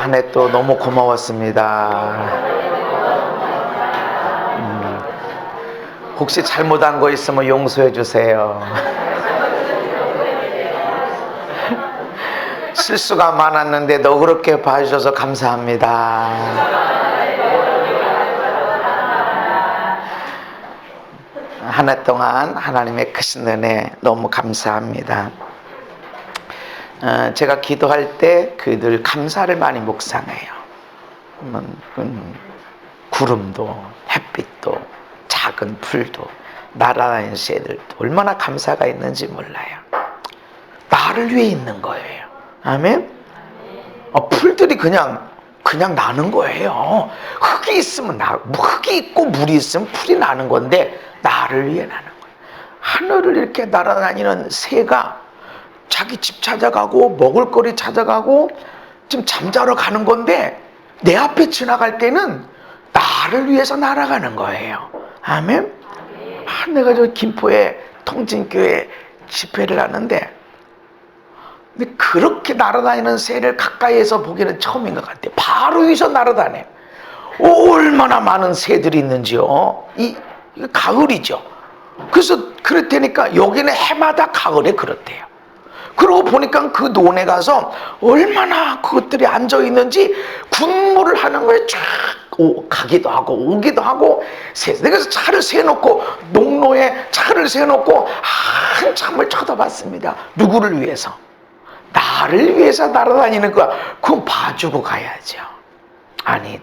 한 해 또 너무 고마웠습니다. 혹시 잘못한 거 있으면 용서해 주세요. 실수가 많았는데 너그럽게 봐주셔서 감사합니다. 한 해 동안 하나님의 크신 은혜 너무 감사합니다. 제가 기도할 때 늘 감사를 많이 묵상해요. 구름도 햇빛도 작은 풀도 날아다니는 새들도 얼마나 감사가 있는지 몰라요. 나를 위해 있는 거예요. 아멘. 풀들이 그냥 나는 거예요. 흙이 있으면 흙이 있고 물이 있으면 풀이 나는 건데 나를 위해 나는 거예요. 하늘을 이렇게 날아다니는 새가 자기 집 찾아가고 먹을 거리 찾아가고 좀 잠자러 가는 건데 내 앞에 지나갈 때는 나를 위해서 날아가는 거예요. 아멘. 내가 저 김포에 통진교회 집회를 하는데 근데 그렇게 날아다니는 새를 가까이에서 보기는 처음인 것 같아요. 바로 위에서 날아다녀요. 얼마나 많은 새들이 있는지요. 이거 가을이죠. 그래서 그렇다니까 여기는 해마다 가을에 그렇대요. 그러고 보니까 그 논에 가서 얼마나 그것들이 앉아있는지 군무를 하는 거에 쫙 가기도 하고 오기도 하고 그래서 차를 세워놓고 농로에 차를 세워놓고 한참을 쳐다봤습니다. 누구를 위해서? 나를 위해서 날아다니는 거야. 그건 봐주고 가야죠. 아니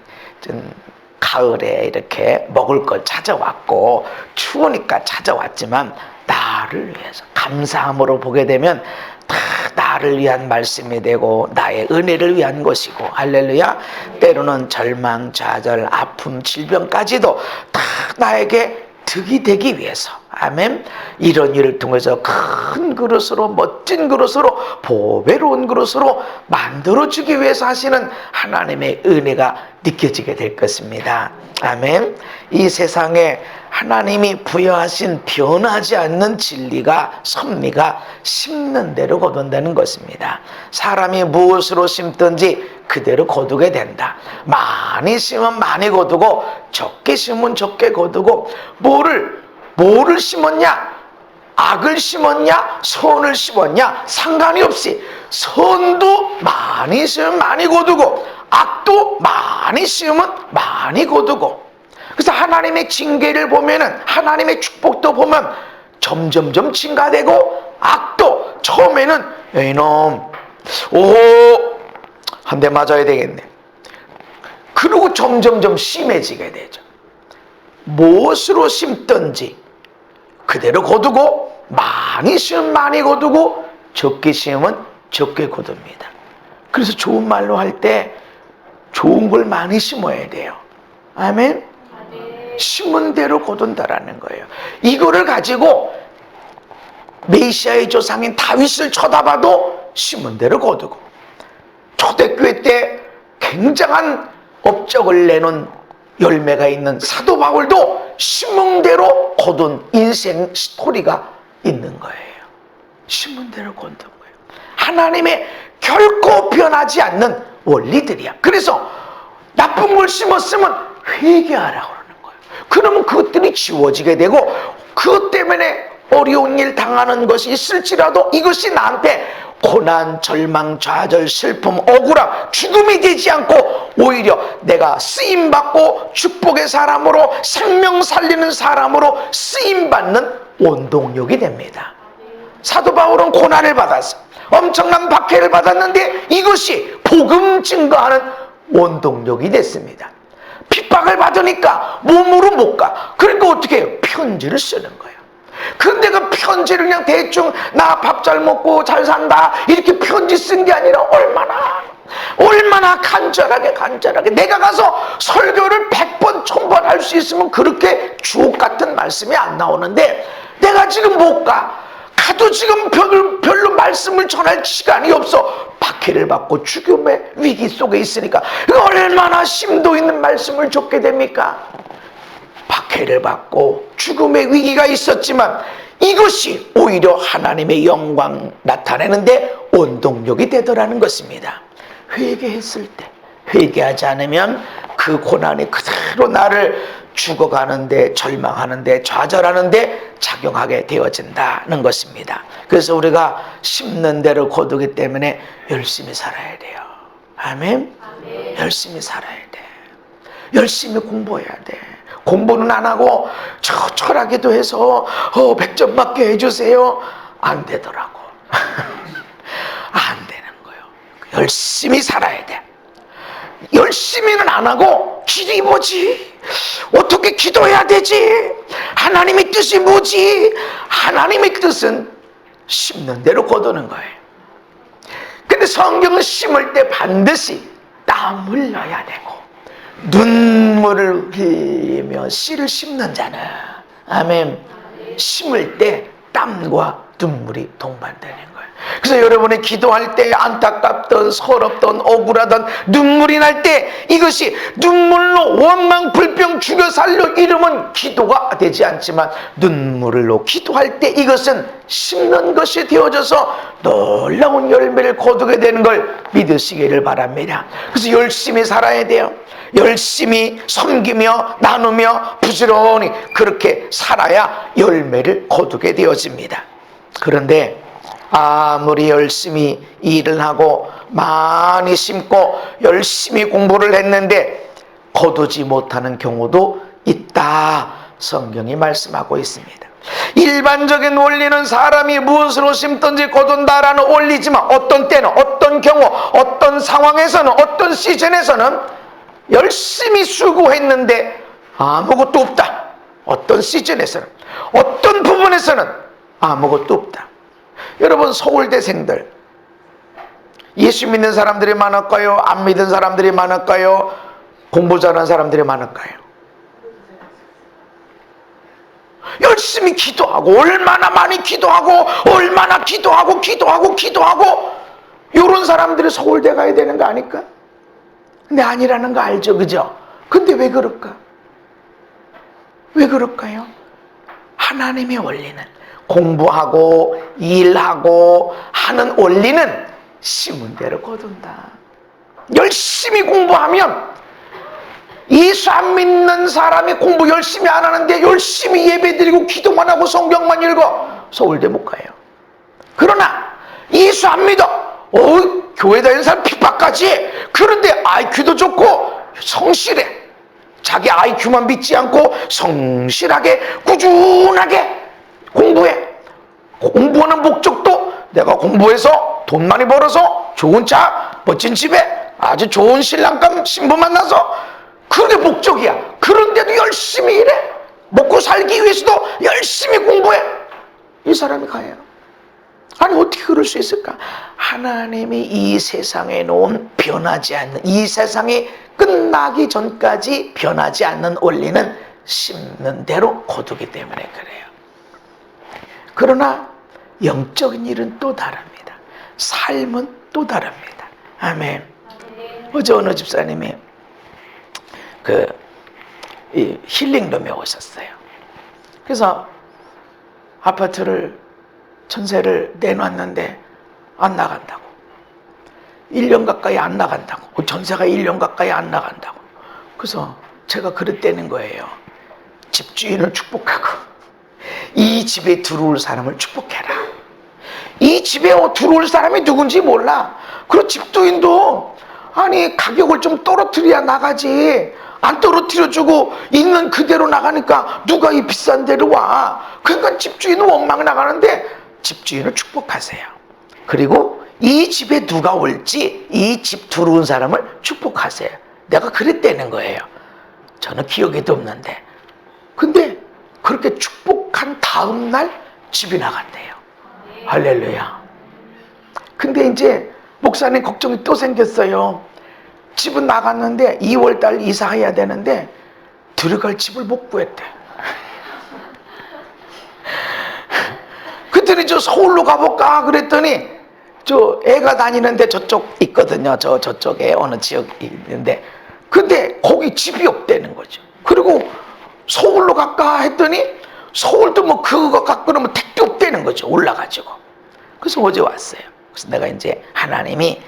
가을에 이렇게 먹을 걸 찾아왔고 추우니까 찾아왔지만 나를 위해서 감사함으로 보게 되면 다 나를 위한 말씀이 되고 나의 은혜를 위한 것이고 할렐루야. 때로는 절망, 좌절, 아픔, 질병까지도 다 나에게 득이 되기 위해서 아멘. 이런 일을 통해서 큰 그릇으로 멋진 그릇으로 보배로운 그릇으로 만들어주기 위해서 하시는 하나님의 은혜가 느껴지게 될 것입니다. 아멘. 이 세상에 하나님이 부여하신 변하지 않는 진리가 섭리가 심는 대로 거둔다는 것입니다. 사람이 무엇으로 심든지 그대로 거두게 된다. 많이 심으면 많이 거두고 적게 심으면 적게 거두고 뭐를 심었냐? 악을 심었냐? 선을 심었냐? 상관이 없이 선도 많이 심으면 많이 거두고 악도 많이 심으면 많이 거두고 그래서 하나님의 징계를 보면은 하나님의 축복도 보면 점점점 증가되고 악도 처음에는 이놈 한 대 맞아야 되겠네. 그리고 점점점 심해지게 되죠. 무엇으로 심든지 그대로 거두고 많이 심으면 많이 거두고 적게 심으면 적게 거둡니다. 그래서 좋은 말로 할 때 좋은 걸 많이 심어야 돼요. 아멘. 심은 대로 거둔다라는 거예요. 이거를 가지고 메시아의 조상인 다윗을 쳐다봐도 심은 대로 거두고 초대교회 때 굉장한 업적을 내놓은 열매가 있는 사도 바울도 심은 대로 거둔 인생 스토리가 있는 거예요. 심은 대로 거둔 거예요. 하나님의 결코 변하지 않는 원리들이야. 그래서 나쁜 걸 심었으면 회개하라고 그러는 거예요. 그러면 그것들이 지워지게 되고 그것 때문에 어려운 일 당하는 것이 있을지라도 이것이 나한테 고난, 절망, 좌절, 슬픔, 억울함, 죽음이 되지 않고 오히려 내가 쓰임받고 축복의 사람으로 생명 살리는 사람으로 쓰임받는 원동력이 됩니다. 사도 바울은 고난을 받았어. 엄청난 박해를 받았는데 이것이 복음 증거하는 원동력이 됐습니다. 핍박을 받으니까 몸으로 못 가. 그러니까 어떻게 해요? 편지를 쓰는 거예요. 근데 그 편지를 그냥 대충 나 밥 잘 먹고 잘 산다 이렇게 편지 쓴 게 아니라 얼마나 간절하게 내가 가서 설교를 100번 1000번 할 수 있으면 그렇게 주옥 같은 말씀이 안 나오는데 내가 지금 못 가도 지금 별로 말씀을 전할 시간이 없어. 박해를 받고 죽음의 위기 속에 있으니까 얼마나 심도 있는 말씀을 줬게 됩니까? 박해를 받고 죽음의 위기가 있었지만 이것이 오히려 하나님의 영광 나타내는데 원동력이 되더라는 것입니다. 회개했을 때 회개하지 않으면 그 고난이 그대로 나를 죽어가는데, 절망하는데, 좌절하는데 작용하게 되어진다는 것입니다. 그래서 우리가 심는 대로 거두기 때문에 열심히 살아야 돼요. 아멘? 열심히 살아야 돼. 열심히 공부해야 돼. 공부는 안 하고 철학기도 해서 100점 맞게 해주세요. 안 되더라고. 안 되는 거예요. 열심히 살아야 돼. 열심히는 안 하고 길이 뭐지? 어떻게 기도해야 되지? 하나님의 뜻이 뭐지? 하나님의 뜻은 심는 대로 거두는 거예요. 근데 성경은 심을 때 반드시 땀을 넣어야 되고 눈물을 흘리며 씨를 심는 자는, 아멘, 심을 때 땀과 눈물이 동반되는 거예요. 그래서 여러분이 기도할 때 안타깝던, 서럽던, 억울하던 눈물이 날 때 이것이 눈물로 원망, 불평, 죽여 살려 이러면 기도가 되지 않지만 눈물로 기도할 때 이것은 심는 것이 되어져서 놀라운 열매를 거두게 되는 걸 믿으시기를 바랍니다. 그래서 열심히 살아야 돼요. 열심히 섬기며 나누며 부지런히 그렇게 살아야 열매를 거두게 되어집니다. 그런데 아무리 열심히 일을 하고 많이 심고 열심히 공부를 했는데 거두지 못하는 경우도 있다, 성경이 말씀하고 있습니다. 일반적인 원리는 사람이 무엇으로 심든지 거둔다라는 원리지만 어떤 때는, 어떤 경우, 어떤 상황에서는, 어떤 시즌에서는 열심히 수고했는데 아무것도 없다. 어떤 시즌에서는, 어떤 부분에서는 아무것도 없다. 여러분, 서울대생들 예수 믿는 사람들이 많을까요? 안 믿는 사람들이 많을까요? 공부 잘하는 사람들이 많을까요? 열심히 기도하고 얼마나 많이 기도하고 얼마나 기도하고 이런 사람들이 서울대 가야 되는 거 아닐까? 근데 아니라는 거 알죠, 그죠? 근데 왜 그럴까? 왜 그럴까요? 하나님의 원리는, 공부하고 일하고 하는 원리는 심은 대로 거둔다. 열심히 공부하면, 예수 안 믿는 사람이 공부 열심히 안 하는데 열심히 예배드리고 기도만 하고 성경만 읽어, 서울대 못 가요. 그러나 예수 안 믿어, 교회 다니는 사람 핍박까지, 그런데 IQ도 좋고 성실해, 자기 IQ만 믿지 않고 성실하게 꾸준하게 공부해. 공부하는 목적도 내가 공부해서 돈 많이 벌어서 좋은 차, 멋진 집에 아주 좋은 신랑감 신부 만나서, 그게 목적이야. 그런데도 열심히 일해. 먹고 살기 위해서도 열심히 공부해. 이 사람이 가요. 아니, 어떻게 그럴 수 있을까? 하나님이 이 세상에 놓은 변하지 않는, 이 세상이 끝나기 전까지 변하지 않는 원리는 심는 대로 거두기 때문에 그래요. 그러나 영적인 일은 또 다릅니다. 삶은 또 다릅니다. 아멘. 어제 어느 집사님이 힐링룸에 오셨어요. 그래서 아파트를, 전세를 내놨는데 안 나간다고, 1년 가까이 안 나간다고, 전세가 1년 가까이 안 나간다고. 그래서 제가 그랬다는 거예요. 집주인을 축복하고 이 집에 들어올 사람을 축복해라. 이 집에 들어올 사람이 누군지 몰라. 그리고 집주인도 아니 가격을 좀 떨어뜨려야 나가지, 안 떨어뜨려주고 있는 그대로 나가니까 누가 이 비싼 데로 와. 그러니까 집주인은 원망 나가는데 집주인을 축복하세요. 그리고 이 집에 누가 올지 이 집 들어온 사람을 축복하세요. 내가 그랬다는 거예요. 저는 기억에도 없는데. 근데 그렇게 축복한 다음 날 집이 나간대요. 할렐루야. 근데 이제 목사님 걱정이 또 생겼어요. 집은 나갔는데 2월달 이사해야 되는데 들어갈 집을 못 구했대. 그랬더니 저 서울로 가볼까 그랬더니 저 애가 다니는데 저쪽 있거든요. 저쪽에 어느 지역이 있는데, 근데 거기 집이 없다는 거죠. 그리고 서울로 갈까 했더니 서울도 뭐 그거 갖고 그러면 택도 없다는 거죠. 올라가지고. 그래서 어제 왔어요. 그래서 내가 이제 하나님이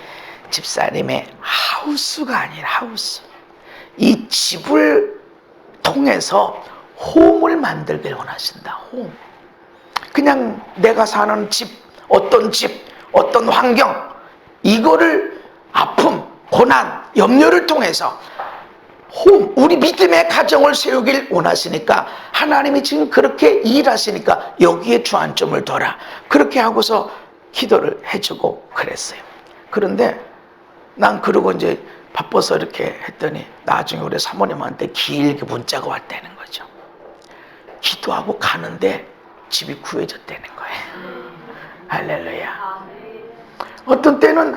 집사님의 하우스가 아니라 하우스. 이 집을 통해서 홈을 만들길 원하신다. 홈. 그냥 내가 사는 집, 어떤 환경, 이거를 아픔, 고난, 염려를 통해서 홈, 우리 믿음의 가정을 세우길 원하시니까 하나님이 지금 그렇게 일하시니까 여기에 주안점을 둬라. 그렇게 하고서 기도를 해주고 그랬어요. 그런데 난 그러고 이제 바빠서 이렇게 했더니 나중에 우리 사모님한테 길게 문자가 왔다는 거죠. 기도하고 가는데 집이 구해졌다는 거예요. 할렐루야. 어떤 때는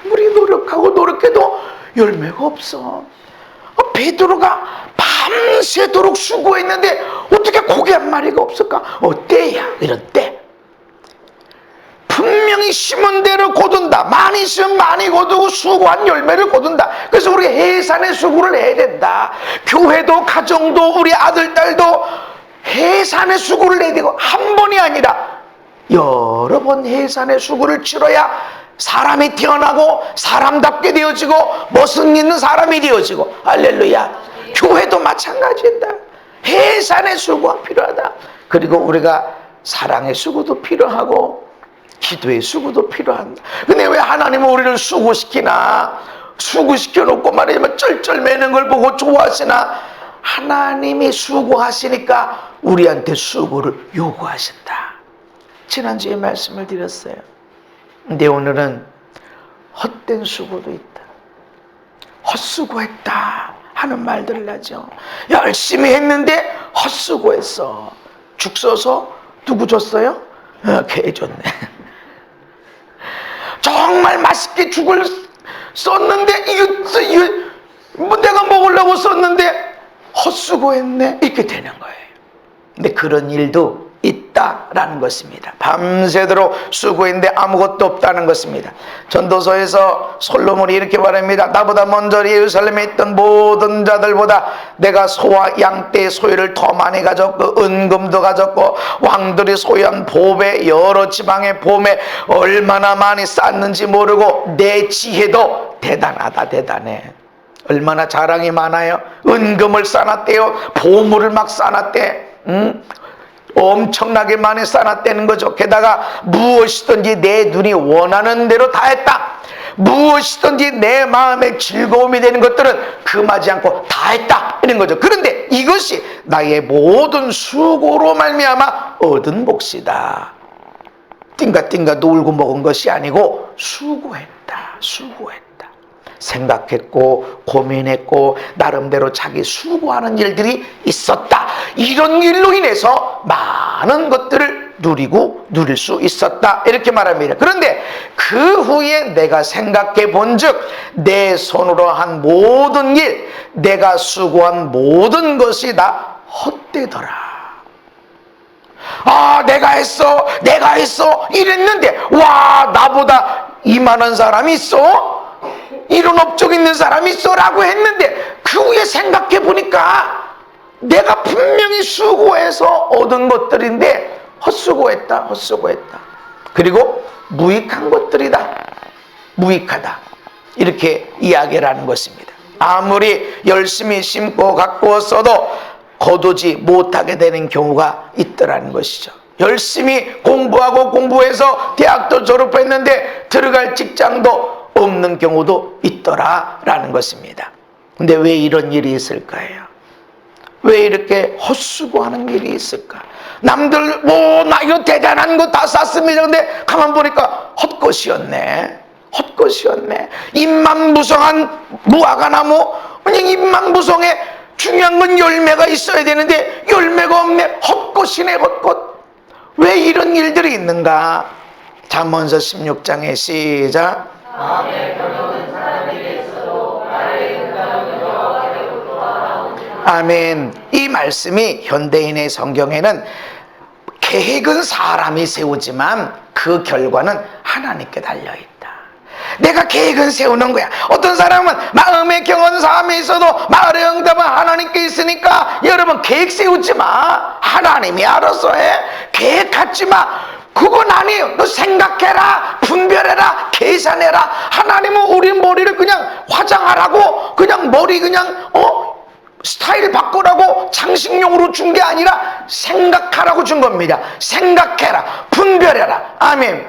아무리 노력해도 열매가 없어. 베드로가 밤새도록 수고했는데 어떻게 고기 한 마리가 없을까? 때야, 이런 때. 분명히 심은 대로 거둔다. 많이 심으면 많이 거두고 수고한 열매를 거둔다. 그래서 우리 해산의 수고를 해야 된다. 교회도 가정도 우리 아들 딸도 해산의 수고를 해야 되고 한 번이 아니라 여러 번 해산의 수고를 치러야 사람이 태어나고 사람답게 되어지고 멋은 있는 사람이 되어지고. 할렐루야. 교회도 마찬가지다. 해산의 수고가 필요하다. 그리고 우리가 사랑의 수고도 필요하고 기도의 수고도 필요한다. 근데 왜 하나님은 우리를 수고시키나? 수고시켜놓고 말이면 쩔쩔매는 걸 보고 좋아하시나? 하나님이 수고하시니까 우리한테 수고를 요구하신다. 지난주에 말씀을 드렸어요. 근데 오늘은 헛된 수고도 있다. 헛수고했다 하는 말들을 하죠. 열심히 했는데 헛수고했어. 죽 써서 누구 줬어요? 개 줬네. 정말 맛있게 죽을 썼는데 이거 내가 먹으려고 썼는데 헛수고했네. 이렇게 되는 거예요. 근데 그런 일도 있다라는 것입니다. 밤새도록 수고했는데 아무것도 없다는 것입니다. 전도서에서 솔로몬이 이렇게 말합니다. 나보다 먼저 예루살렘에 있던 모든 자들보다 내가 소와 양떼의 소유를 더 많이 가졌고 은금도 가졌고 왕들이 소유한 보배 여러 지방의 보배 얼마나 많이 쌓는지 모르고 내 지혜도 대단하다. 대단해. 얼마나 자랑이 많아요. 은금을 쌓았대요. 보물을 막 쌓았대. 엄청나게 많이 쌓았다는 거죠. 게다가 무엇이든지 내 눈이 원하는 대로 다 했다. 무엇이든지 내 마음에 즐거움이 되는 것들은 금하지 않고 다 했다 이런 거죠. 그런데 이것이 나의 모든 수고로 말미암아 얻은 몫이다. 띵가띵가 놀고 먹은 것이 아니고 수고했다. 생각했고 고민했고 나름대로 자기 수고하는 일들이 있었다. 이런 일로 인해서 많은 것들을 누릴 수 있었다. 이렇게 말합니다. 그런데 그 후에 내가 생각해 본즉 내 손으로 한 모든 일, 내가 수고한 모든 것이 다 헛되더라. 내가 했어 이랬는데 와, 나보다 이만한 사람이 있어? 이런 업적 있는 사람이 있어라고 했는데 그 후에 생각해 보니까 내가 분명히 수고해서 얻은 것들인데 헛수고했다. 그리고 무익한 것들이다. 무익하다. 이렇게 이야기를 하는 것입니다. 아무리 열심히 심고 가꾸었어도 거두지 못하게 되는 경우가 있더라는 것이죠. 열심히 공부해서 대학도 졸업했는데 들어갈 직장도 없는 경우도 있더라라는 것입니다. 근데 왜 이런 일이 있을까요? 왜 이렇게 헛수고하는 일이 있을까? 남들 나 이거 대단한 거 다 쌌습니다. 근데 가만 보니까 헛것이었네. 잎만무성한 무화과나무, 그냥 잎만무성해. 중요한 건 열매가 있어야 되는데 열매가 없네. 헛것이네, 헛것. 왜 이런 일들이 있는가? 잠언서 16장에 시작. 아멘. 이 말씀이 현대인의 성경에는 계획은 사람이 세우지만 그 결과는 하나님께 달려있다. 내가 계획은 세우는 거야. 어떤 사람은 마음의 경험삼이 있어도 말의 응답은 하나님께 있으니까 여러분 계획 세우지 마. 하나님이 알아서 해. 계획 갖지 마. 그건 아니에요. 너 생각해라, 분별해라, 계산해라. 하나님은 우리 머리를 그냥 화장하라고, 그냥 머리 그냥 스타일 바꾸라고 장식용으로 준 게 아니라 생각하라고 준 겁니다. 생각해라, 분별해라. 아멘.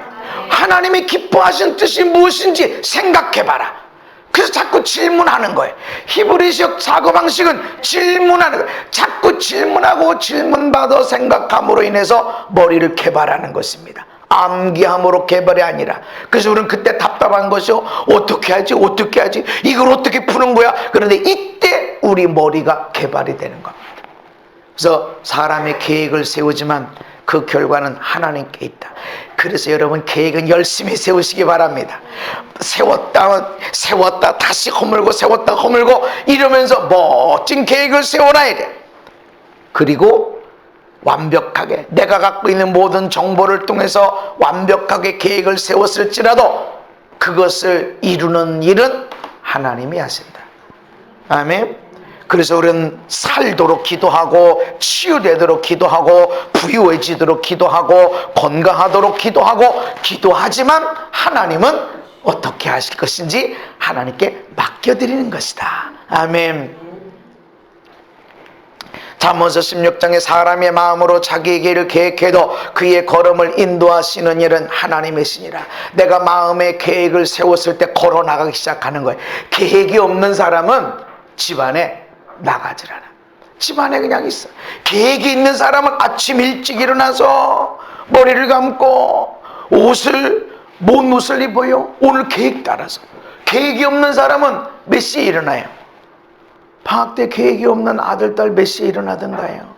하나님이 기뻐하신 뜻이 무엇인지 생각해봐라. 그래서 자꾸 질문하는 거예요. 히브리식 사고방식은 질문하는 거예요. 자꾸 질문하고 질문받아 생각함으로 인해서 머리를 개발하는 것입니다. 암기함으로 개발이 아니라. 그래서 우리는 그때 답답한 것이요, 어떻게 하지, 어떻게 하지, 이걸 어떻게 푸는 거야. 그런데 이때 우리 머리가 개발이 되는 겁니다. 그래서 사람의 계획을 세우지만 그 결과는 하나님께 있다. 그래서 여러분, 계획은 열심히 세우시기 바랍니다. 세웠다 다시 허물고, 세웠다 허물고 이러면서 멋진 계획을 세워놔야 돼. 그리고 완벽하게 내가 갖고 있는 모든 정보를 통해서 완벽하게 계획을 세웠을지라도 그것을 이루는 일은 하나님이 하신다. 아멘. 그래서 우리는 살도록 기도하고, 치유되도록 기도하고, 부유해지도록 기도하고, 건강하도록 기도하지만 하나님은 어떻게 하실 것인지 하나님께 맡겨드리는 것이다. 아멘. 잠언서 16장에 사람의 마음으로 자기의 길을 계획해도 그의 걸음을 인도하시는 일은 하나님이시니라. 내가 마음의 계획을 세웠을 때 걸어 나가기 시작하는 거예요. 계획이 없는 사람은 집안에 나가질 않아. 집안에 그냥 있어. 계획이 있는 사람은 아침 일찍 일어나서 머리를 감고 뭔 옷을 입어요? 오늘 계획 따라서. 계획이 없는 사람은 몇 시에 일어나요? 방학 때 계획이 없는 아들, 딸 몇 시에 일어나던가요?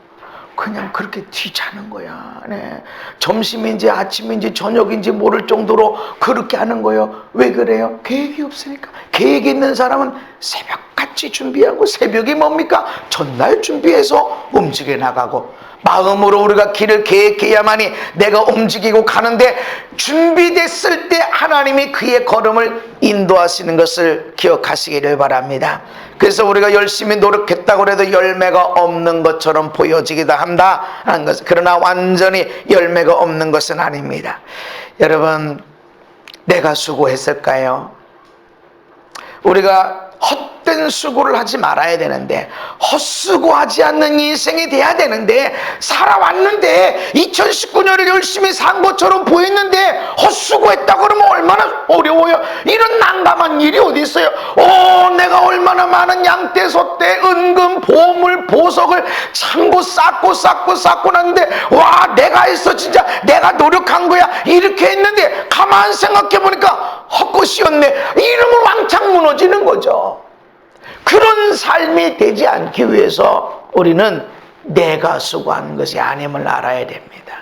그냥 그렇게 뒤자는 거야. 네. 점심인지 아침인지 저녁인지 모를 정도로 그렇게 하는 거예요. 왜 그래요? 계획이 없으니까. 계획이 있는 사람은 새벽같이 준비하고, 새벽이 뭡니까? 전날 준비해서 움직여 나가고, 마음으로 우리가 길을 계획해야만이 내가 움직이고 가는데, 준비됐을 때 하나님이 그의 걸음을 인도하시는 것을 기억하시기를 바랍니다. 그래서 우리가 열심히 노력했다고 해도 열매가 없는 것처럼 보여지기도 한다 하는 것. 그러나 완전히 열매가 없는 것은 아닙니다. 여러분, 내가 수고했을까요? 우리가 헛된 수고를 하지 말아야 되는데, 헛수고하지 않는 인생이 돼야 되는데, 살아왔는데 2019년을 열심히 산 것처럼 보였는데 헛수고했다 그러면 얼마나 어려워요. 이런 난감한 일이 어디 있어요. 내가 얼마나 많은 양떼, 소떼, 은금, 보물, 보석을 창고 쌓고 났는데, 와, 내가 했어, 진짜 내가 노력한 거야, 이렇게 했는데 가만 생각해 보니까 헛것이었네. 이러면 왕창 무너지는 거죠. 그런 삶이 되지 않기 위해서 우리는 내가 수고한 것이 아님을 알아야 됩니다.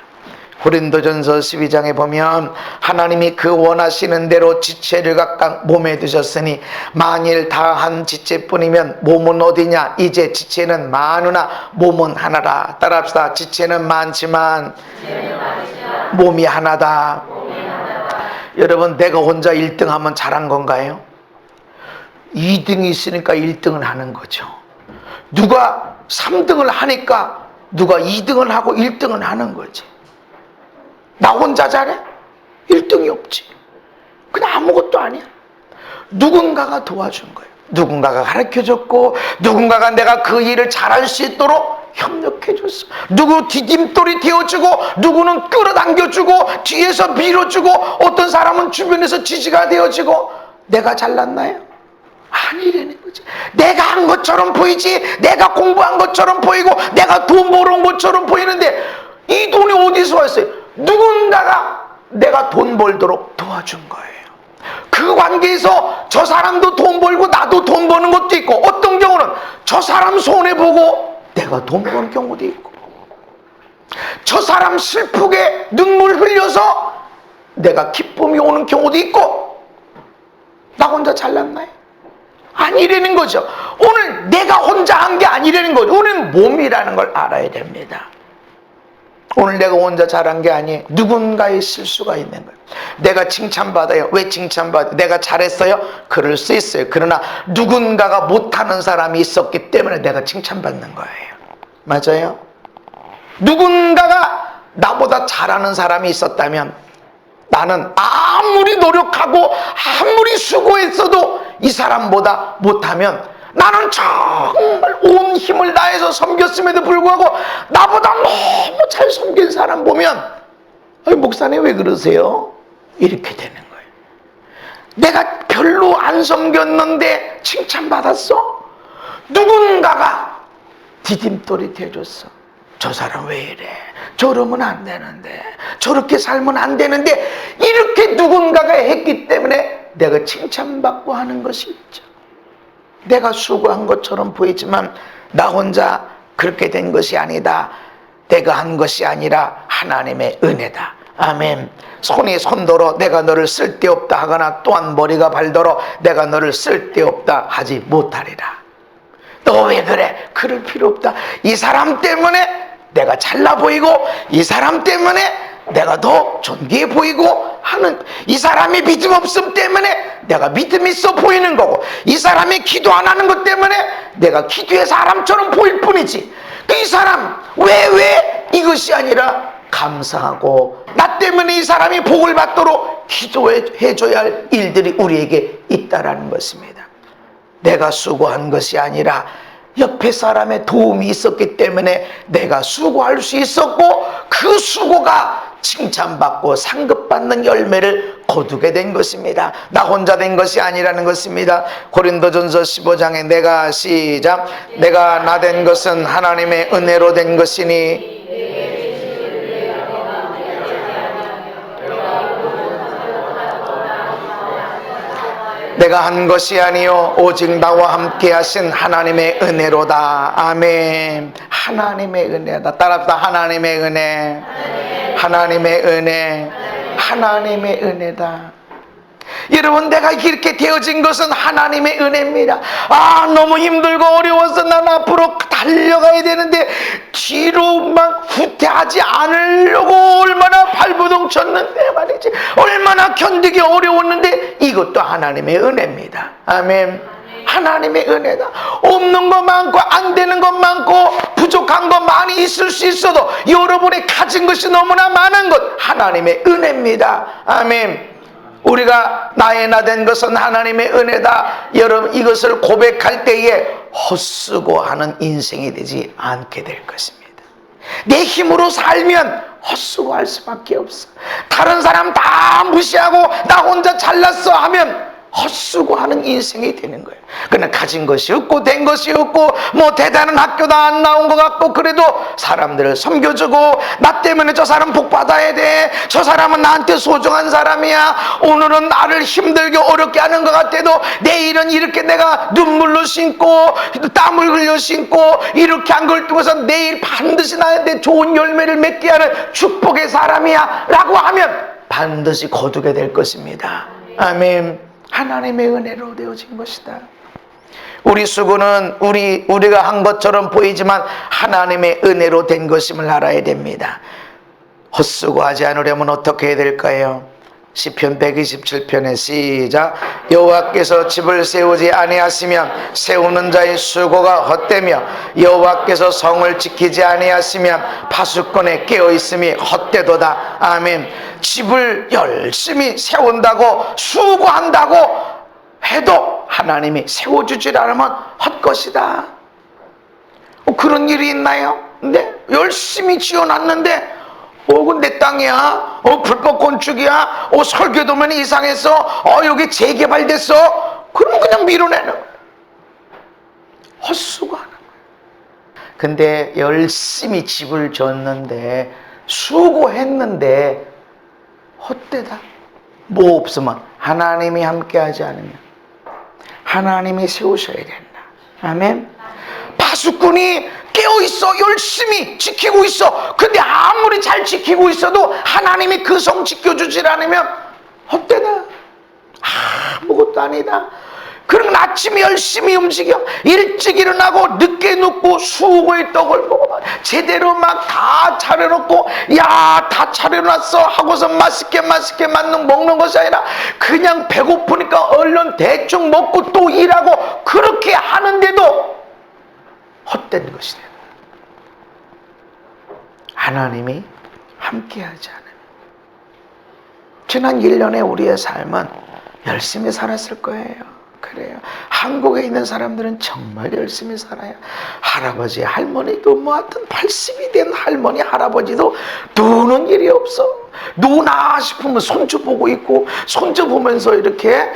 고린도전서 12장에 보면 하나님이 그 원하시는 대로 지체를 각각 몸에 두셨으니 만일 다 한 지체뿐이면 몸은 어디냐. 이제 지체는 많으나 몸은 하나라. 따라합시다. 지체는 많지만 몸이 하나다. 여러분, 내가 혼자 1등 하면 잘한 건가요? 2등이 있으니까 1등을 하는 거죠. 누가 3등을 하니까 누가 2등을 하고 1등을 하는 거지. 나 혼자 잘해? 1등이 없지. 그냥 아무것도 아니야. 누군가가 도와준 거예요. 누군가가 가르쳐줬고, 누군가가 내가 그 일을 잘할 수 있도록 협력해줬어. 누구 디딤돌이 되어주고, 누구는 끌어당겨주고, 뒤에서 밀어주고, 어떤 사람은 주변에서 지지가 되어지고. 내가 잘났나요? 아니라는 거지. 내가 한 것처럼 보이지, 내가 공부한 것처럼 보이고, 내가 돈 벌어온 것처럼 보이는데, 이 돈이 어디서 왔어요? 누군가가 내가 돈 벌도록 도와준 거예요. 그 관계에서 저 사람도 돈 벌고 나도 돈 버는 것도 있고, 어떤 경우는 저 사람 손해보고 내가 돈 버는 경우도 있고, 저 사람 슬프게 눈물 흘려서 내가 기쁨이 오는 경우도 있고. 나 혼자 잘났나요? 아니라는 거죠. 오늘 내가 혼자 한 게 아니라는 거죠. 오늘 몸이라는 걸 알아야 됩니다. 오늘 내가 혼자 잘한 게 아니에요. 누군가의 실수가 있는 거예요. 내가 칭찬받아요. 왜 칭찬받아요? 내가 잘했어요? 그럴 수 있어요. 그러나 누군가가 못하는 사람이 있었기 때문에 내가 칭찬받는 거예요. 맞아요? 누군가가 나보다 잘하는 사람이 있었다면 나는 아무리 노력하고 아무리 수고했어도 이 사람보다 못하면 나는 정말 온 힘을 다해서 섬겼음에도 불구하고 나보다 너무 잘 섬긴 사람 보면 목사님 왜 그러세요? 이렇게 되는 거예요. 내가 별로 안 섬겼는데 칭찬받았어? 누군가가 디딤돌이 돼줬어. 저 사람 왜 이래? 저러면 안 되는데, 저렇게 살면 안 되는데, 이렇게 누군가가 했기 때문에 내가 칭찬받고 하는 것이 있죠. 내가 수고한 것처럼 보이지만 나 혼자 그렇게 된 것이 아니다. 내가 한 것이 아니라 하나님의 은혜다. 아멘. 손이 손더러 내가 너를 쓸데없다 하거나 또한 머리가 발더러 내가 너를 쓸데없다 하지 못하리라. 너 왜 그래? 그럴 필요 없다. 이 사람 때문에 내가 잘나 보이고 이 사람 때문에 내가 더 존귀해 보이고 하는, 이 사람이 믿음 없음 때문에 내가 믿음 있어 보이는 거고, 이 사람이 기도 안 하는 것 때문에 내가 기도의 사람처럼 보일 뿐이지, 이 사람 왜 이것이 아니라 감사하고 나 때문에 이 사람이 복을 받도록 기도해줘야 할 일들이 우리에게 있다라는 것입니다. 내가 수고한 것이 아니라 옆에 사람의 도움이 있었기 때문에 내가 수고할 수 있었고 그 수고가 칭찬받고 상급받는 열매를 거두게 된 것입니다. 나 혼자 된 것이 아니라는 것입니다. 고린도전서 15장에 내가 시작, 내가 나 된 것은 하나님의 은혜로 된 것이니 내가 한 것이 아니요 오직 나와 함께 하신 하나님의 은혜로다. 아멘. 하나님의 은혜다. 따라합시다. 하나님의 은혜. 하나님의 은혜. 하나님의 은혜다. 여러분, 내가 이렇게 되어진 것은 하나님의 은혜입니다. 너무 힘들고 어려워서 난 앞으로 달려가야 되는데 뒤로 막 후퇴하지 않으려고 얼마나 발버둥 쳤는데 말이지, 얼마나 견디기 어려웠는데 이것도 하나님의 은혜입니다. 아멘. 하나님의 은혜다. 없는 것 많고 안 되는 것 많고 부족한 것 많이 있을 수 있어도 여러분이 가진 것이 너무나 많은 것 하나님의 은혜입니다. 아멘. 우리가 나의 나 된 것은 하나님의 은혜다. 여러분, 이것을 고백할 때에 헛수고하는 인생이 되지 않게 될 것입니다. 내 힘으로 살면 헛수고할 수밖에 없어. 다른 사람 다 무시하고 나 혼자 잘났어 하면 헛수고하는 인생이 되는 거예요. 그냥 가진 것이 없고 된 것이 없고 뭐 대단한 학교도 안 나온 것 같고 그래도 사람들을 섬겨주고 나 때문에 저 사람 복 받아야 돼, 저 사람은 나한테 소중한 사람이야, 오늘은 나를 힘들게 어렵게 하는 것 같아도 내일은 이렇게 내가 눈물로 신고 땀을 흘려 신고 이렇게 한 걸 통해서 내일 반드시 나한테 좋은 열매를 맺게 하는 축복의 사람이야 라고 하면 반드시 거두게 될 것입니다. 아멘. 하나님의 은혜로 되어진 것이다. 우리 수고는 우리가 한 것처럼 보이지만 하나님의 은혜로 된 것임을 알아야 됩니다. 헛수고하지 않으려면 어떻게 해야 될까요? 시편 127편에 시작, 여호와께서 집을 세우지 아니하시면 세우는 자의 수고가 헛되며 여호와께서 성을 지키지 아니하시면 파수꾼의 깨어있음이 헛되도다. 아멘. 집을 열심히 세운다고 수고한다고 해도 하나님이 세워주지 않으면 헛것이다. 그런 일이 있나요? 근데 열심히 지어놨는데 그건 내 땅이야, 불법 건축이야, 설계도면 이상했어, 여기 재개발됐어, 그러면 그냥 밀어내는 거야. 헛수고하는 거야. 근데 열심히 집을 졌는데 수고했는데 헛되다. 뭐 없으면 하나님이 함께하지 않으면 하나님이 세우셔야 된다. 아멘. 파수꾼이 깨어있어 열심히 지키고 있어. 근데 아무리 잘 지키고 있어도 하나님이 그 성 지켜주질 않으면 헛되다. 아무것도 아니다. 그러면 아침에 열심히 움직여 일찍 일어나고 늦게 눕고 수고의 떡을 먹어 제대로 막 다 차려놓고 야 다 차려놨어 하고서 맛있게 먹는 것이 아니라 그냥 배고프니까 얼른 대충 먹고 또 일하고 그렇게 하는데도 헛된 것이다. 하나님이 함께하지 않으면 지난 1년의 우리의 삶은 열심히 살았을 거예요. 그래요. 한국에 있는 사람들은 정말 열심히 살아요. 할아버지, 할머니도 뭐 하여튼 80이 된 할머니, 할아버지도 노는 일이 없어. 노나 싶으면 손주 보고 있고, 손주 보면서 이렇게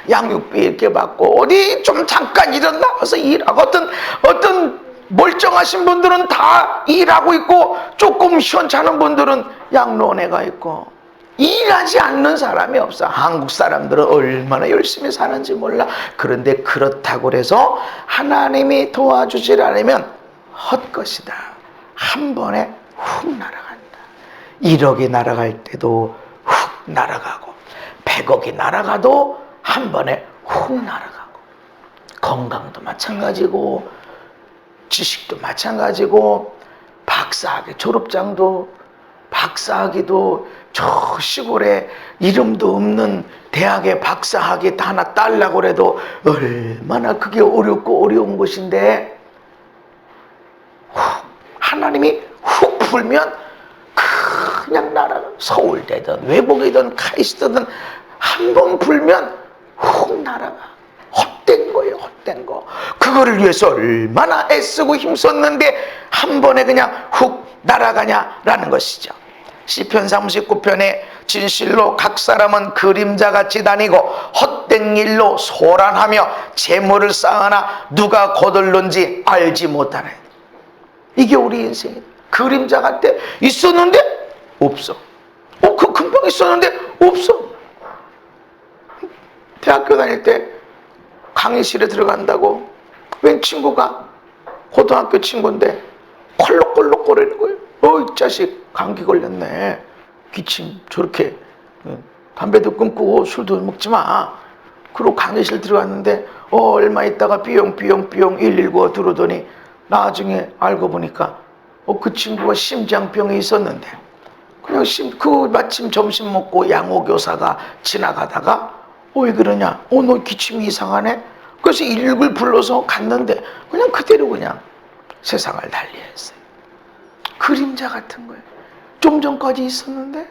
양육비 이렇게 받고, 어디 좀 잠깐 일은 나가서 일하고, 어떤 멀쩡하신 분들은 다 일하고 있고, 조금 시원찮은 분들은 양로원에 가 있고, 일하지 않는 사람이 없어. 한국 사람들은 얼마나 열심히 사는지 몰라. 그런데 그렇다고 해서 하나님이 도와주질 않으면 헛것이다. 한 번에 훅 날아간다. 1억이 날아갈 때도 훅 날아가고 100억이 날아가도 한 번에 훅 날아가고, 건강도 마찬가지고 지식도 마찬가지고 박사학위 졸업장도, 박사학위도 저 시골에 이름도 없는 대학에 박사학위 하나 따려고 해도 얼마나 그게 어렵고 어려운 것인데, 하나님이 훅 풀면 그냥 날아가. 서울대든 외국이든 카이스트든 한 번 풀면 훅 날아가. 헛된 거예요, 헛된 거. 그거를 위해서 얼마나 애쓰고 힘썼는데 한 번에 그냥 훅 날아가냐라는 것이죠. 시편 39편에 진실로 각 사람은 그림자같이 다니고 헛된 일로 소란하며 재물을 쌓으나 누가 거둘는지 알지 못하네. 이게 우리 인생이다. 그림자 같아. 있었는데 없어. 그 금방 있었는데 없어. 대학교 다닐 때 강의실에 들어간다고 웬 친구가 고등학교 친구인데 콜록콜록거리는 거예요. 이 자식 감기 걸렸네. 기침 저렇게 담배도 끊고 술도 먹지 마. 그리고 강의실 들어갔는데 얼마 있다가 삐용삐용 119 들어오더니 나중에 알고 보니까 그 친구가 심장병이 있었는데, 그냥 마침 점심 먹고 양호교사가 지나가다가 왜 그러냐, 너 기침이 이상하네. 그래서 119를 불러서 갔는데 그냥 그대로 그냥 세상을 달리했어요. 그림자 같은 거예요. 좀 전까지 있었는데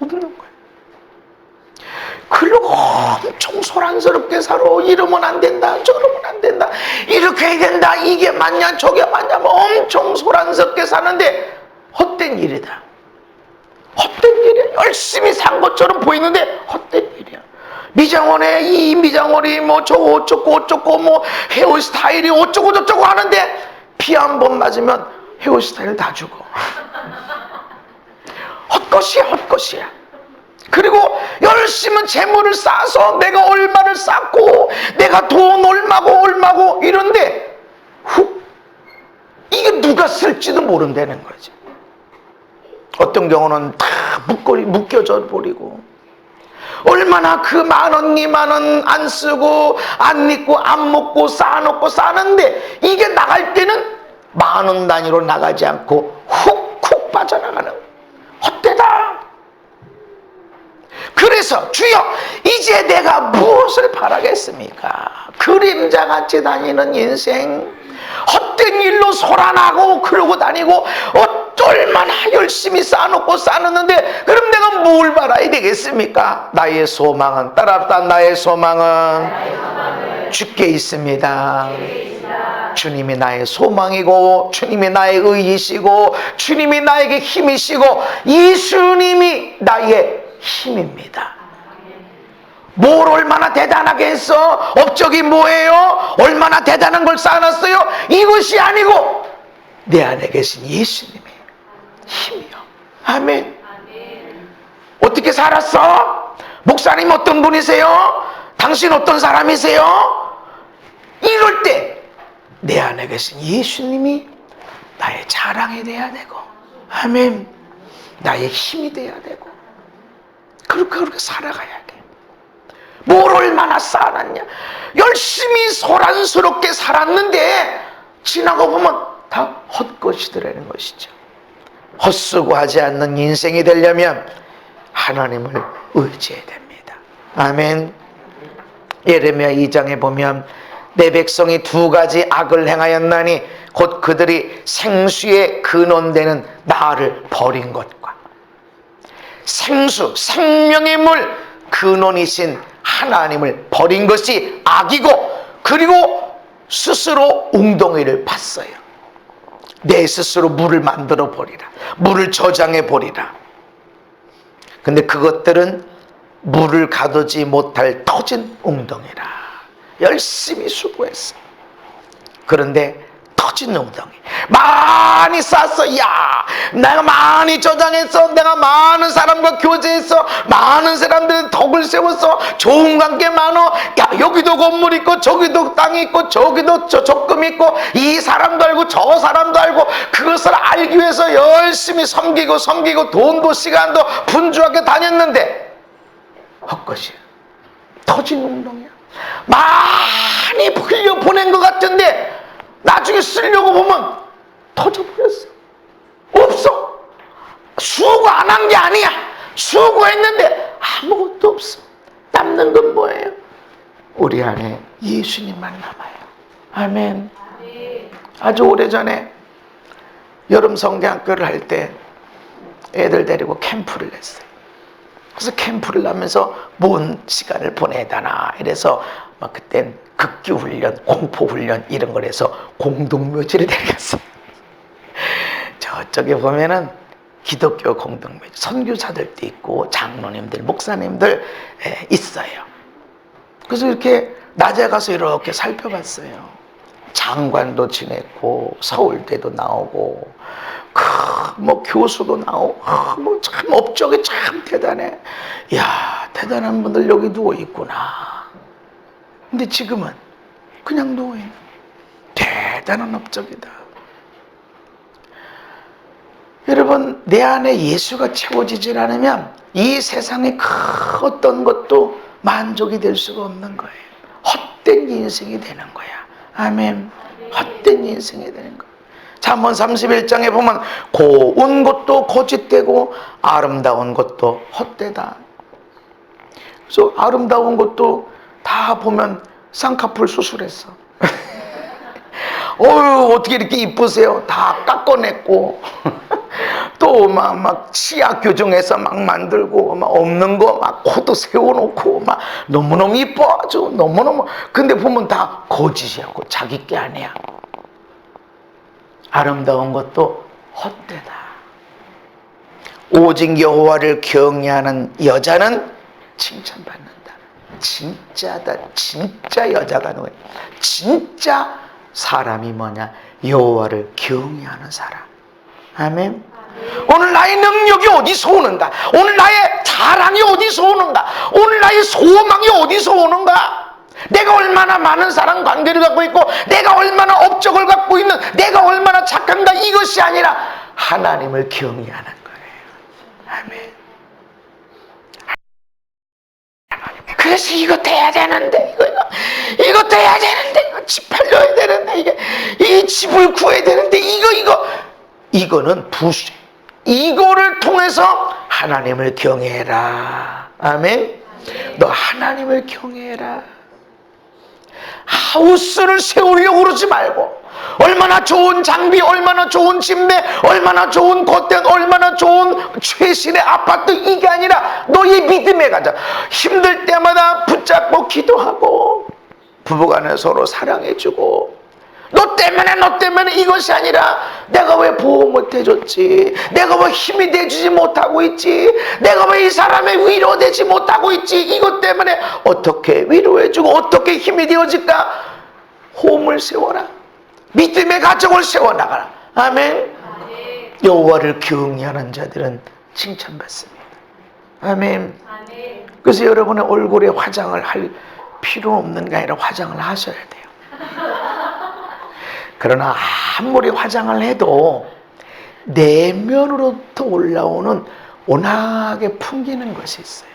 없는 거예요. 그리고 엄청 소란스럽게 살아. 이러면 안 된다, 저러면 안 된다, 이렇게 해야 된다, 이게 맞냐 저게 맞냐, 엄청 소란스럽게 사는데 헛된 일이다. 헛된 일이야. 열심히 산 것처럼 보이는데 헛된 일이야. 미장원에 이 미장원이 뭐 저거 어쩌고 뭐 헤어스타일이 어쩌고 저쩌고 하는데 비 한 번 맞으면 헤어스타일 다 죽어. 헛것이야. 그리고 열심히 재물을 쌓아서 내가 얼마를 쌓고 내가 돈 얼마고 이런데 이게 누가 쓸지도 모른다는 거지. 어떤 경우는 다 묶여져 버리고, 얼마나 그 10,000원 20,000원 안 쓰고 안 믿고 안 먹고 쌓아놓고 사는데 이게 나갈 때는 10,000원 단위로 나가지 않고 훅 빠져나가는 헛되다. 그래서 주여 이제 내가 무엇을 바라겠습니까? 그림자같이 다니는 인생, 헛된 일로 소란하고 그러고 다니고 얼마나 열심히 쌓아놓고 쌓았는데 그럼 내가 뭘 바라야 되겠습니까? 나의 소망은, 따라합시다. 나의 소망은 주께 있습니다. 주님이 나의 소망이고 주님이 나의 의이시고 주님이 나에게 힘이시고 예수님이 나의 힘입니다. 뭘 얼마나 대단하게 했어? 업적이 뭐예요? 얼마나 대단한 걸 쌓아놨어요? 이것이 아니고 내 안에 계신 예수님의 힘이요. 아멘. 어떻게 살았어? 목사님 어떤 분이세요? 당신 어떤 사람이세요? 이럴 때 내 안에 계신 예수님이 나의 자랑이 돼야 되고, 아멘, 나의 힘이 돼야 되고, 그렇게 살아가야 돼. 뭘 얼마나 쌓아놨냐. 열심히 소란스럽게 살았는데 지나고 보면 다 헛것이더라는 것이죠. 헛수고하지 않는 인생이 되려면 하나님을 의지해야 됩니다. 아멘. 예레미야 2장에 보면 내 백성이 2가지 악을 행하였나니 곧 그들이 생수의 근원되는 나를 버린 것과 생수, 생명의 물, 근원이신 하나님을 버린 것이 악이고, 그리고 스스로 웅덩이를 팠어요. 내 스스로 물을 만들어 버리라, 물을 저장해 버리라. 근데 그것들은 물을 가두지 못할 터진 웅덩이라. 열심히 수고했어. 그런데 터진 웅덩이, 많이 쌌어. 야, 내가 많이 저장했어, 내가 많은 사람과 교제했어, 많은 사람들은 덕을 세웠어, 좋은 관계 많어. 야, 여기도 건물 있고, 저기도 땅이 있고, 저기도 적금 있고, 이 사람도 알고 저 사람도 알고, 그것을 알기 위해서 열심히 섬기고 돈도 시간도 분주하게 다녔는데 헛것이야. 터진 웅덩이야. 많이 흘려보낸 것 같은데 나중에 쓰려고 보면 터져버렸어. 없어. 수고 안 한 게 아니야. 수고했는데 아무것도 없어. 남는 건 뭐예요? 우리 안에 예수님만 남아요. 아멘. 아주 오래전에 여름 성경학교를 할 때 애들 데리고 캠프를 했어요. 그래서 캠프를 하면서 뭔 시간을 보내다나 이래서 막 그땐 극기훈련, 공포훈련 이런 걸 해서 공동묘지를 데려갔어요. 저쪽에 보면은 기독교 공동묘지, 선교사들도 있고 장로님들, 목사님들 있어요. 그래서 이렇게 낮에 가서 이렇게 살펴봤어요. 장관도 지냈고 서울대도 나오고 뭐 교수도 나오고 뭐 참 업적이 참 대단해. 야, 대단한 분들 여기 누워 있구나. 근데 지금은 그냥 누워 있는 대단한 업적이다. 여러분, 내 안에 예수가 채워지질 않으면 이 세상의 그 어떤 것도 만족이 될 수가 없는 거예요. 헛된 인생이 되는 거야. 아멘. 헛된 인생이 되는 거야. 잠언 31장에 보면 고운 것도 거짓되고 아름다운 것도 헛되다. 그래서 아름다운 것도 다 보면 쌍꺼풀 수술했어. 어휴, 어떻게 이렇게 이쁘세요? 다 깎아냈고 또 막 치아 교정해서 막 만들고 막 없는 거 막 코도 세워놓고 막 너무너무 이뻐. 아주 너무너무. 근데 보면 다 거짓이하고 자기 게 아니야. 아름다운 것도 헛되다. 오직 여호와를 경외하는 여자는 칭찬받는다. 진짜다. 진짜 여자가 누구야? 진짜 사람이 뭐냐? 여호와를 경외하는 사람. 아멘. 오늘 나의 능력이 어디서 오는가? 오늘 나의 자랑이 어디서 오는가? 오늘 나의 소망이 어디서 오는가? 내가 얼마나 많은 사람 관계를 갖고 있고, 내가 얼마나 업적을 갖고 있는, 내가 얼마나 착한가, 이것이 아니라 하나님을 경외하는 거예요. 아멘. 그래서 이것도 해야 되는데, 이것도 해야 되는데, 이거 집 팔려야 되는데, 이 집을 구해야 되는데, 이거는 부수. 이거를 통해서 하나님을 경외해라. 아멘. 너 하나님을 경외해라. 하우스를 세우려고 그러지 말고, 얼마나 좋은 장비, 얼마나 좋은 침대, 얼마나 좋은 겉된, 얼마나 좋은 최신의 아파트, 이게 아니라 너의 믿음에 가자. 힘들 때마다 붙잡고 기도하고 부부간에 서로 사랑해주고, 너 때문에 이것이 아니라 내가 왜 보호 못 해줬지, 내가 왜 힘이 돼주지 못하고 있지, 내가 왜 이 사람의 위로되지 못하고 있지, 이것 때문에 어떻게 위로해주고 어떻게 힘이 되어질까? 호흡을 세워라. 믿음의 가정을 세워나가라. 아멘. 여호와를 경외하는 자들은 칭찬받습니다. 아멘. 그래서 여러분의 얼굴에 화장을 할 필요 없는 게 아니라 화장을 하셔야 돼요. 그러나 아무리 화장을 해도 내면으로부터 올라오는 온화하게 풍기는 것이 있어요.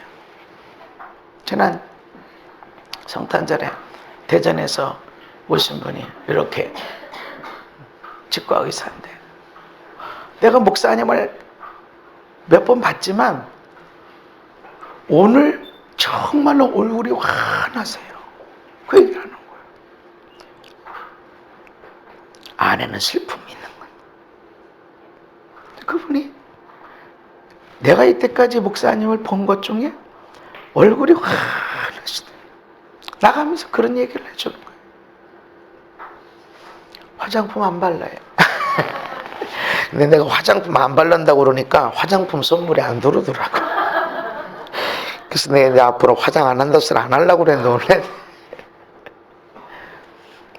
지난 성탄절에 대전에서 오신 분이 이렇게 치과 의사인데, 내가 목사님을 몇 번 봤지만 오늘 정말로 얼굴이 환하세요. 그 얘기를 하는 거예요. 안에는 슬픔이 있는 거예요. 그분이 내가 이때까지 목사님을 본 것 중에 얼굴이 환하시다. 나가면서 그런 얘기를 해주는 거예요. 화장품 안 발라요. 근데 내가 화장품 안 바른다고 그러니까 화장품 선물이 안 들어오더라고. 그래서 내가 앞으로 화장 안 한다 소리 안 하려고 그랬는데 원래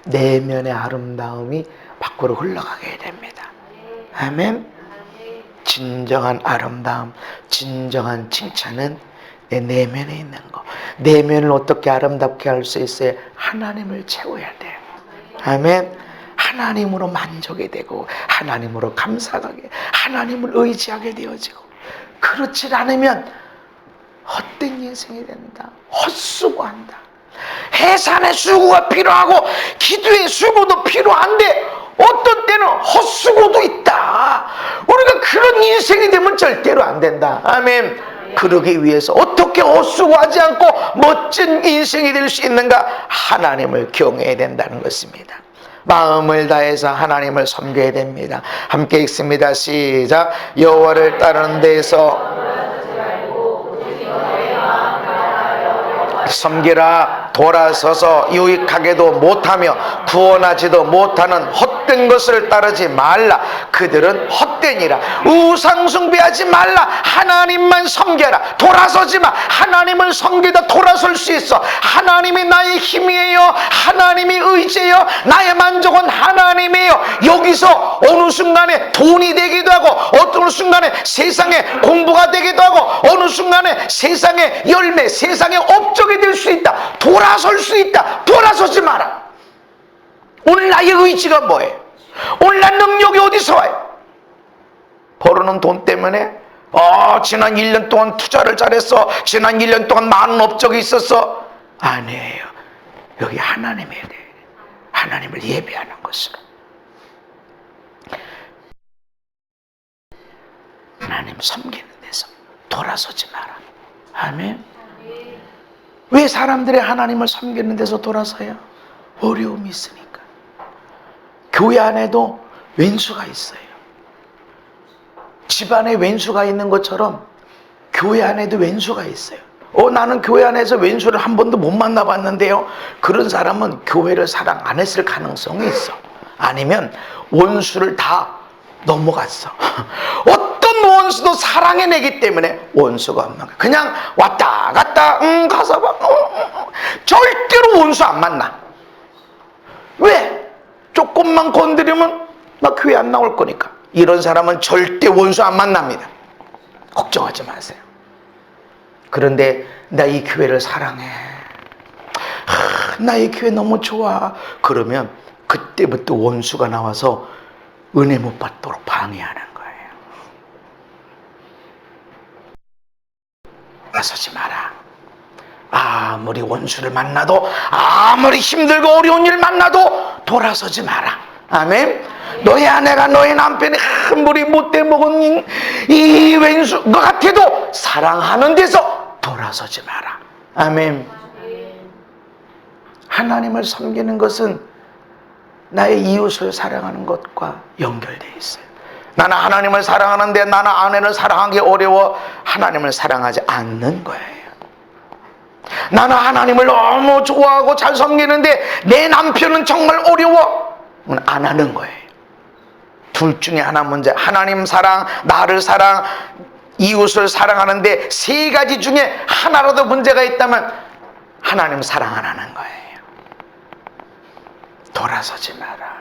내면의 아름다움이 밖으로 흘러가게 됩니다. 아멘. 진정한 아름다움, 진정한 칭찬은 내 내면에 있는 거. 내면을 어떻게 아름답게 할 수 있어요? 하나님을 채워야 돼요. 아멘. 하나님으로 만족이 되고 하나님으로 감사하게 하나님을 의지하게 되어지고, 그렇지 않으면 헛된 인생이 된다. 헛수고한다. 해산의 수고가 필요하고 기도의 수고도 필요한데 어떤 때는 헛수고도 있다. 우리가 그런 인생이 되면 절대로 안 된다. 아멘. 그러기 위해서 어떻게 헛수고하지 않고 멋진 인생이 될 수 있는가? 하나님을 경외해야 된다는 것입니다. 마음을 다해서 하나님을 섬겨야 됩니다. 함께 읽습니다. 시작. 여호와를 따르는 데에서 섬기라. 돌아서서 유익하게도 못하며 구원하지도 못하는 헛된 것을 따르지 말라. 그들은 헛되니라. 우상 숭배하지 말라. 하나님만 섬겨라. 돌아서지 마. 하나님을 섬기다 돌아설 수 있어. 하나님이 나의 힘이에요. 하나님이 의지예요. 나의 만족은 하나님이에요. 여기서 어느 순간에 돈이 되기도 하고, 어떤 순간에 세상에 공부가 되기도 하고, 어느 순간에 세상의 열매, 세상의 업적이 될 수 있다. 돌아설 수 있다. 돌아서지 마라. 오늘 나의 의지가 뭐예요? 오늘 난 능력이 어디서 와요? 벌어놓은 돈 때문에 지난 1년 동안 투자를 잘했어. 지난 1년 동안 많은 업적이 있었어. 아니에요. 여기 하나님에 대해 하나님을 예배하는 것으로 하나님 섬기는 데서 돌아서지 마라. 아멘. 왜 사람들이 하나님을 섬기는 데서 돌아서요? 어려움이 있으니까. 교회 안에도 왼수가 있어요. 집안에 왼수가 있는 것처럼 교회 안에도 왼수가 있어요. 나는 교회 안에서 왼수를 한 번도 못 만나봤는데요. 그런 사람은 교회를 사랑 안 했을 가능성이 있어. 아니면 원수를 다 넘어갔어. 어떤 원수도 사랑해내기 때문에 원수가 없는 거야. 그냥 왔다 갔다 가서 막 절대로 원수 안 만나. 왜? 조금만 건드리면 나 교회 안 나올 거니까. 이런 사람은 절대 원수 안 만납니다. 걱정하지 마세요. 그런데 나 이 교회를 사랑해. 나 이 교회 너무 좋아. 그러면 그때부터 원수가 나와서 은혜 못 받도록 방해하는 거예요. 나서지 마라. 아무리 원수를 만나도, 아무리 힘들고 어려운 일 만나도 돌아서지 마라. 아멘. 너의 아내가, 너의 남편이 아무리 못돼 먹은 이 왼수 것 같아도 사랑하는 데서 돌아서지 마라. 아멘. 하나님을 섬기는 것은 나의 이웃을 사랑하는 것과 연결되어 있어요. 나는 하나님을 사랑하는데 나는 아내를 사랑하기 어려워 하나님을 사랑하지 않는 거예요. 나는 하나님을 너무 좋아하고 잘 섬기는데 내 남편은 정말 어려워, 안 하는 거예요. 둘 중에 하나 문제. 하나님 사랑, 나를 사랑, 이웃을 사랑하는데 세 가지 중에 하나라도 문제가 있다면 하나님 사랑 안 하는 거예요. 돌아서지 마라.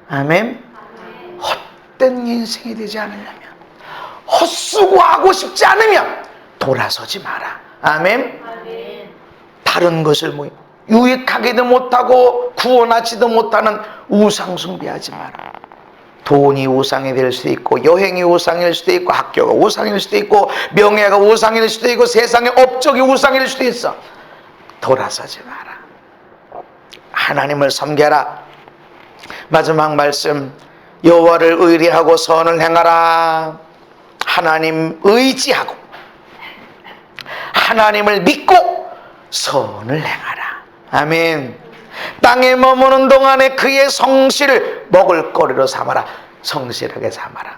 아멘. 헛된 인생이 되지 않으려면, 헛수고하고 싶지 않으면 돌아서지 마라. 아멘. 다른 것을 유익하게도 못하고 구원하지도 못하는 우상 숭배하지 마라. 돈이 우상이 될 수도 있고, 여행이 우상일 수도 있고, 학교가 우상일 수도 있고, 명예가 우상일 수도 있고, 세상의 업적이 우상일 수도 있어. 돌아서지 마라. 하나님을 섬겨라. 마지막 말씀, 여호와를 의리하고 선을 행하라. 하나님 의지하고 하나님을 믿고 선을 행하라. 아멘. 땅에 머무는 동안에 그의 성실을 먹을거리로 삼아라. 성실하게 살아라.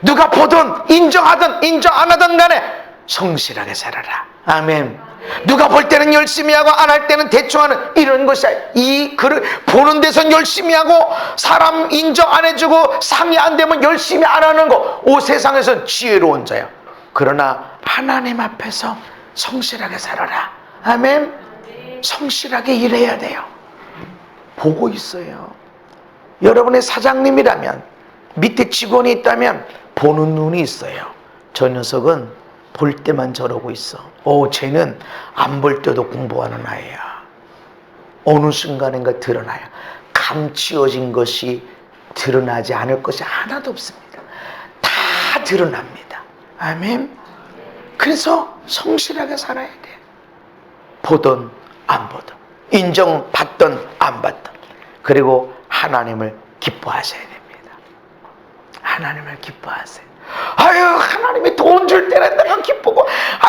누가 보든 인정하든 인정 안 하든 간에 성실하게 살아라. 아멘. 누가 볼 때는 열심히 하고 안 할 때는 대충 하는 이런 것이 보는 데선 열심히 하고 사람 인정 안 해주고 상의 안 되면 열심히 안 하는 거, 세상에선 지혜로운 자야. 그러나 하나님 앞에서 성실하게 살아라. 아멘. 성실하게 일해야 돼요. 보고 있어요. 여러분의 사장님이라면, 밑에 직원이 있다면 보는 눈이 있어요. 저 녀석은 볼 때만 저러고 있어. 쟤는 안 볼 때도 공부하는 아이야. 어느 순간인가 드러나요. 감추어진 것이 드러나지 않을 것이 하나도 없습니다. 다 드러납니다. 아멘. 그래서 성실하게 살아야 돼. 보든 안 보든, 인정받든 안 받든. 그리고 하나님을 기뻐하셔야 됩니다. 하나님을 기뻐하세요. 하나님이 돈 줄 때는 내가 기쁘고,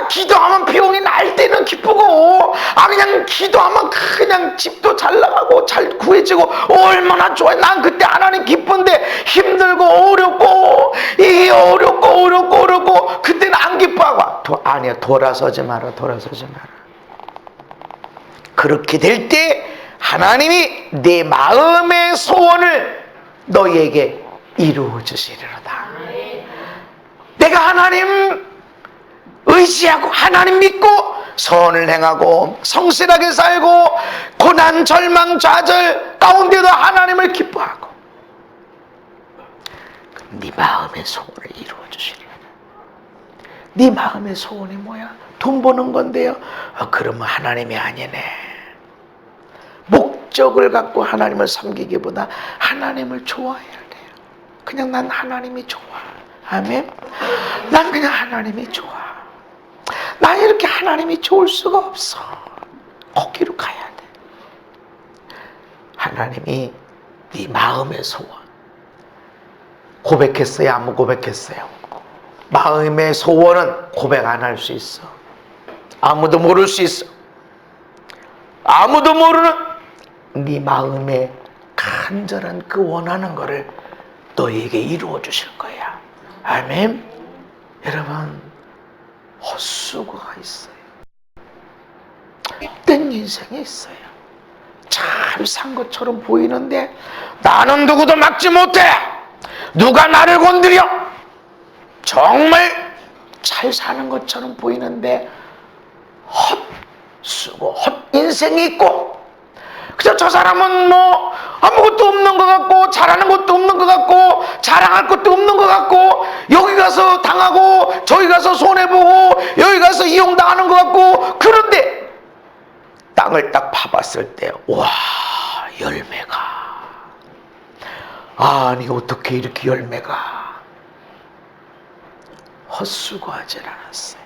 기도하면 병이 날 때는 기쁘고, 그냥 기도하면 그냥 집도 잘 나가고 잘 구해지고 얼마나 좋아요. 난 그때 하나님 기쁜데 힘들고 어렵고 이게 어렵고 그때는 안 기뻐하고. 아니야, 돌아서지 마라. 그렇게 될 때 하나님이 내 마음의 소원을 너희에게 이루어 주시리로다. 내가 하나님 의지하고 하나님 믿고 선을 행하고 성실하게 살고 고난 절망 좌절 가운데도 하나님을 기뻐하고 네 마음의 소원을 이루어 주시리로다. 네 마음의 소원이 뭐야? 돈 버는 건데요. 그러면 하나님이 아니네. 목적을 갖고 하나님을 섬기기보다 하나님을 좋아해야 돼요. 그냥 난 하나님이 좋아. 아멘. 난 그냥 하나님이 좋아. 난 이렇게 하나님이 좋을 수가 없어. 거기로 가야 돼. 하나님이 네 마음의 소원 고백했어요? 안 고백했어요? 마음의 소원은 고백 안 할 수 있어. 아무도 모를 수 있어. 아무도 모르는 네 마음의 간절한 그 원하는 것을 너에게 이루어 주실 거야. 아멘. 여러분, 헛수고가 있어요. 헛된 인생이 있어요. 잘 산 것처럼 보이는데 나는 누구도 막지 못해. 누가 나를 건드려? 정말 잘 사는 것처럼 보이는데 헛수고, 헛인생이 있고, 그저 저 사람은 뭐 아무것도 없는 것 같고 잘하는 것도 없는 것 같고 자랑할 것도 없는 것 같고 여기 가서 당하고 저기 가서 손해보고 여기 가서 이용당하는 것 같고, 그런데 땅을 딱 파봤을 때 와, 열매가, 아니 어떻게 이렇게 열매가. 헛수고하지 않았어요.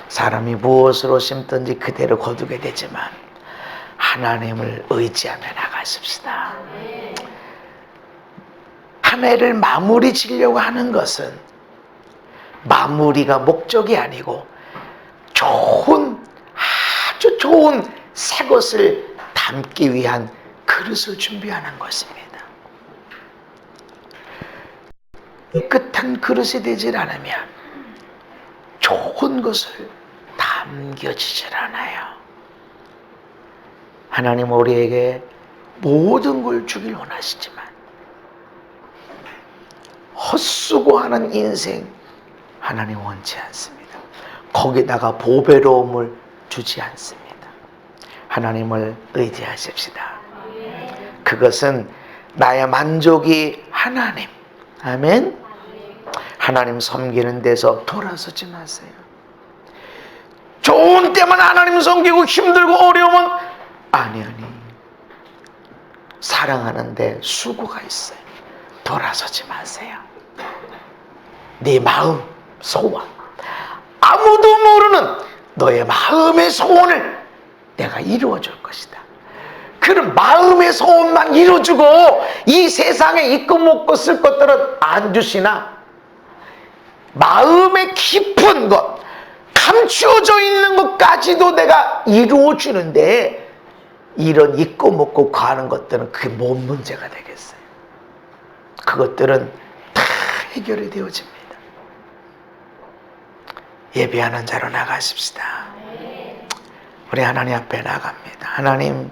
사람이 무엇으로 심든지 그대로 거두게 되지만 하나님을 의지하며 나가십시다. 한 해를 마무리 지려고 하는 것은 마무리가 목적이 아니고 아주 좋은 새 것을 담기 위한 그릇을 준비하는 것입니다. 깨끗한 그릇이 되질 않으면 좋은 것을 담겨지질 않아요. 하나님 우리에게 모든 걸 주길 원하시지만 헛수고하는 인생 하나님 원치 않습니다. 거기다가 보배로움을 주지 않습니다. 하나님을 의지하십시다. 그것은 나의 만족이 하나님. 아멘. 하나님 섬기는 데서 돌아서지 마세요. 좋은 때만 하나님 섬기고 힘들고 어려우면 아니 사랑하는데 수고가 있어요. 돌아서지 마세요. 네 마음 소원, 아무도 모르는 너의 마음의 소원을 내가 이루어 줄 것이다. 그런 마음의 소원만 이루어주고 이 세상에 있고 먹고 쓸 것들은 안 주시나 마음의 깊은 것, 감추어져 있는 것까지도 내가 이루어 주는데 이런 있고 먹고 가는 것들은 그게 뭔 문제가 되겠어요? 그 그것들은 다 해결이 되어집니다. 예배하는 자로 나가십시다. 우리 하나님 앞에 나갑니다. 하나님,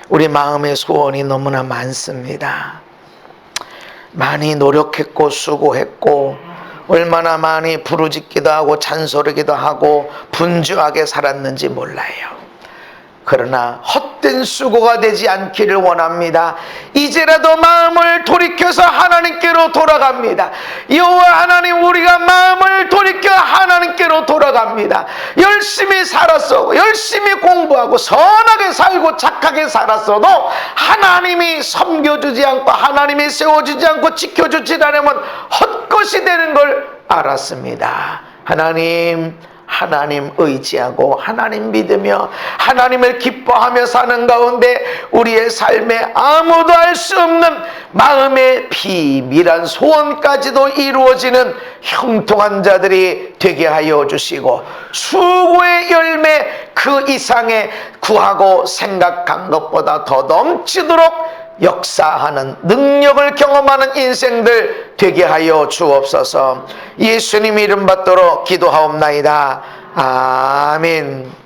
우리 마음의 소원이 너무나 많습니다. 많이 노력했고 수고했고 얼마나 많이 부르짖기도 하고 잔소리기도 하고 분주하게 살았는지 몰라요. 그러나 헛된 수고가 되지 않기를 원합니다. 이제라도 마음을 돌이켜서 하나님께로 돌아갑니다. 여호와 하나님, 우리가 마음을 돌이켜 하나님께로 돌아갑니다. 열심히 살았어, 열심히 공부하고 선하게 살고 착하게 살았어도 하나님이 섬겨주지 않고 하나님이 세워주지 않고 지켜주지 않으면 헛것이 되는 걸 알았습니다. 하나님 의지하고 하나님 믿으며 하나님을 기뻐하며 사는 가운데 우리의 삶에 아무도 알 수 없는 마음의 비밀한 소원까지도 이루어지는 형통한 자들이 되게 하여 주시고, 수고의 열매 그 이상의 구하고 생각한 것보다 더 넘치도록 역사하는 능력을 경험하는 인생들 되게 하여 주옵소서. 예수님 이름 받도록 기도하옵나이다. 아멘.